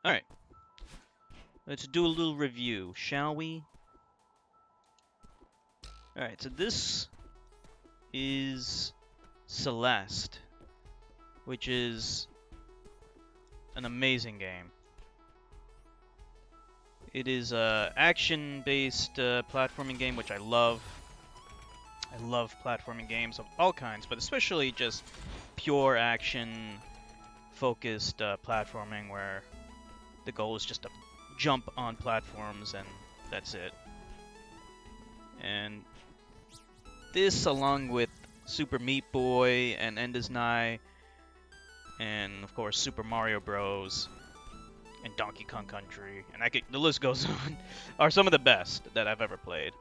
Alright, let's do a little review, shall we? Alright, so this is Celeste, which is an amazing game. It is a action-based platforming game, which I love. I love platforming games of all kinds, but especially just pure action-focused platforming where the goal is just to jump on platforms and that's it. And this, along with Super Meat Boy and Endless Nigh, and of course Super Mario Bros. And Donkey Kong Country, and the list goes on, are some of the best that I've ever played.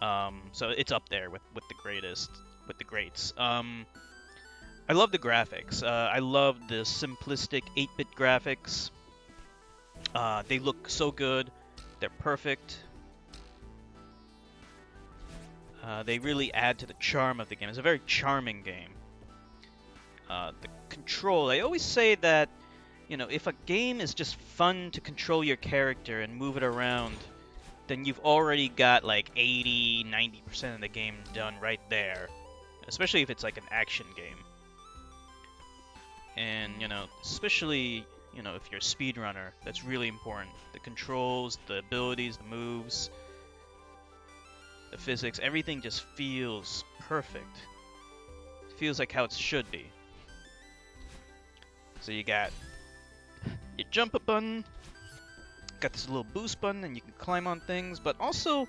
So it's up there with the greatest, with the greats. I love the graphics. I love the simplistic 8-bit graphics. They look so good. They're perfect. They really add to the charm of the game. It's a very charming game. The control, I always say that, you know, if a game is just fun to control your character and move it around, then you've already got like 80–90% of the game done right there. Especially if it's like an action game. And, you know, especially, you know, if you're a speedrunner, that's really important. The controls, the abilities, the moves, the physics, everything just feels perfect. It feels like how it should be. So you got your jump up button, got this little boost button, and you can climb on things, but also,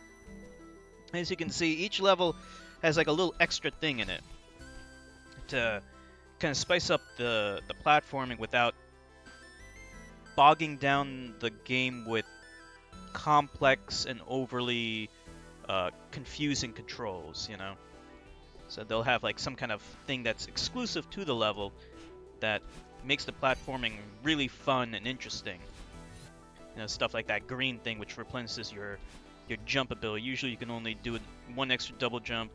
as you can see, each level has like a little extra thing in it to kind of spice up the platforming without bogging down the game with complex and overly confusing controls, you know? So they'll have like some kind of thing that's exclusive to the level that makes the platforming really fun and interesting. You know, stuff like that green thing which replenishes your jump ability. Usually you can only do one extra double jump,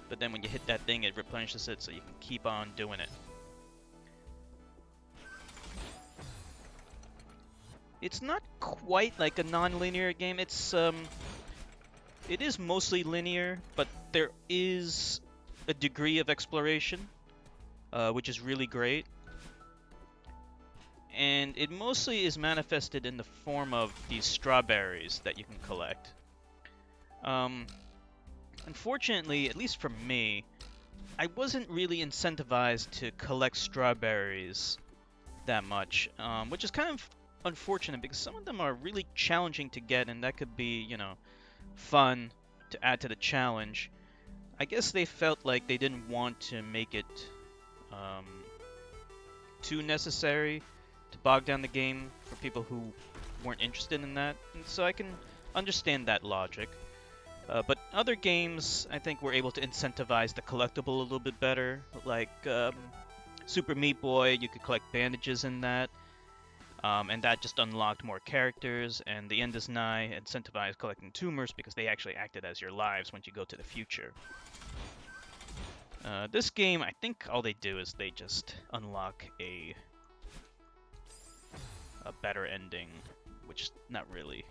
but then when you hit that thing it replenishes it so you can keep on doing it. It's not quite like a non-linear game. It is mostly linear, but there is a degree of exploration, which is really great. And it mostly is manifested in the form of these strawberries that you can collect. Unfortunately, at least for me, I wasn't really incentivized to collect strawberries that much, which is kind of unfortunate because some of them are really challenging to get, and that could be, you know, fun to add to the challenge. I guess they felt like they didn't want to make it too necessary to bog down the game for people who weren't interested in that, and so I can understand that logic. But other games, I think, were able to incentivize the collectible a little bit better, like Super Meat Boy. You could collect bandages in that, and that just unlocked more characters, and the Endless Nigh incentivized collecting tumors because they actually acted as your lives once you go to the future. This game, I think all they do is they just unlock a better ending, which is not really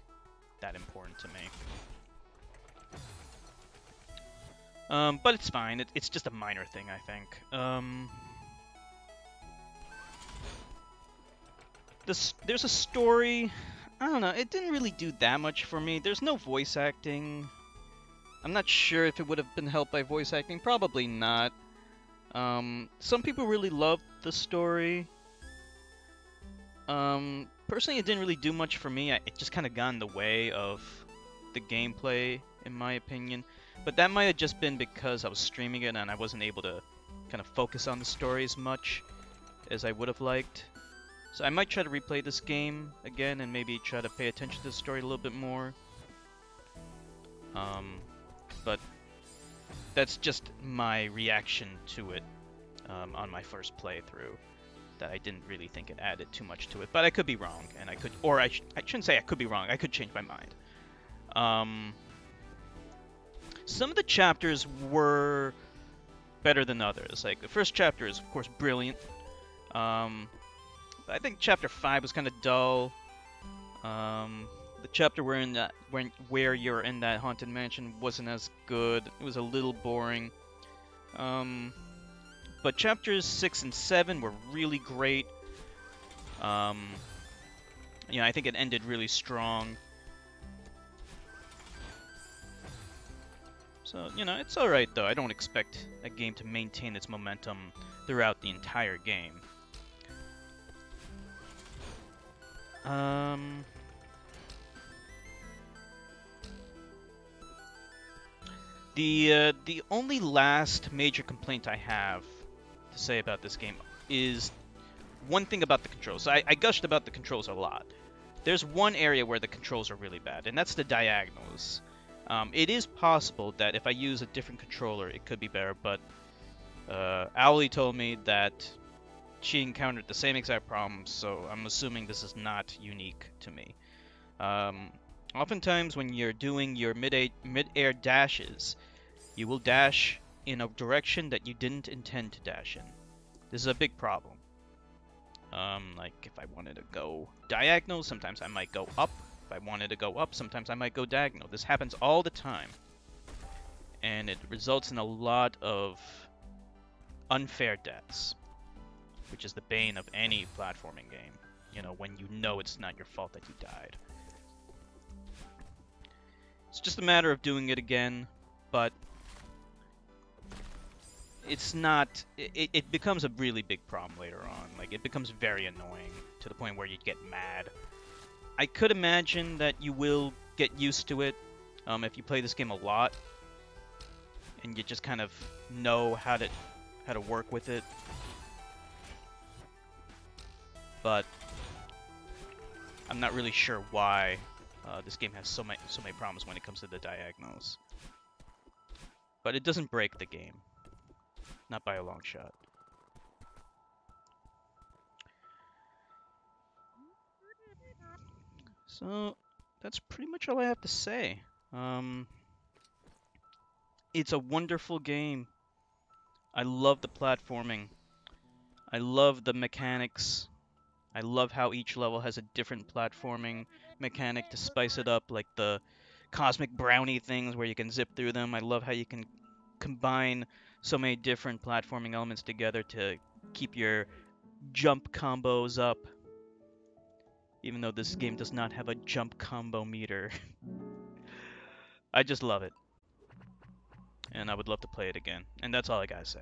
that important to me. But it's fine. It's just a minor thing, I think. There's a story. I don't know. It didn't really do that much for me. There's no voice acting. I'm not sure if it would have been helped by voice acting. Probably not. Some people really loved the story. Personally, it didn't really do much for me. It just kind of got in the way of the gameplay, in my opinion. But that might have just been because I was streaming it and I wasn't able to kind of focus on the story as much as I would have liked. So I might try to replay this game again and maybe try to pay attention to the story a little bit more. But that's just my reaction to it on my first playthrough. That I didn't really think it added too much to it, but I could be wrong, and I shouldn't say I could be wrong. I could change my mind. Some of the chapters were better than others. Like the first chapter is of course brilliant. I think Chapter 5 was kind of dull. The chapter where you're in that haunted mansion wasn't as good. It was a little boring. But chapters 6 and 7 were really great. I think it ended really strong. So, it's alright though. I don't expect a game to maintain its momentum throughout the entire game. The only last major complaint I have to say about this game is one thing about the controls. I gushed about the controls a lot. There's one area where the controls are really bad, and that's the diagonals. It is possible that if I use a different controller, it could be better, but Owlie told me that she encountered the same exact problems, so I'm assuming this is not unique to me. Oftentimes when you're doing your mid-air dashes, you will dash in a direction that you didn't intend to dash in. This is a big problem. Like if I wanted to go diagonal, sometimes I might go up. If I wanted to go up, sometimes I might go diagonal. This happens all the time. And it results in a lot of unfair deaths, which is the bane of any platforming game. When you know it's not your fault that you died. It's just a matter of doing it again, but it's not... It becomes a really big problem later on. Like, it becomes very annoying to the point where you get mad. I could imagine that you will get used to it if you play this game a lot and you just kind of know how to work with it. But I'm not really sure why this game has so many problems when it comes to the diagonals. But it doesn't break the game. Not by a long shot. So, that's pretty much all I have to say. It's a wonderful game. I love the platforming. I love the mechanics. I love how each level has a different platforming mechanic to spice it up, like the cosmic brownie things where you can zip through them. I love how you can combine so many different platforming elements together to keep your jump combos up. Even though this game does not have a jump combo meter. I just love it. And I would love to play it again. And that's all I gotta say.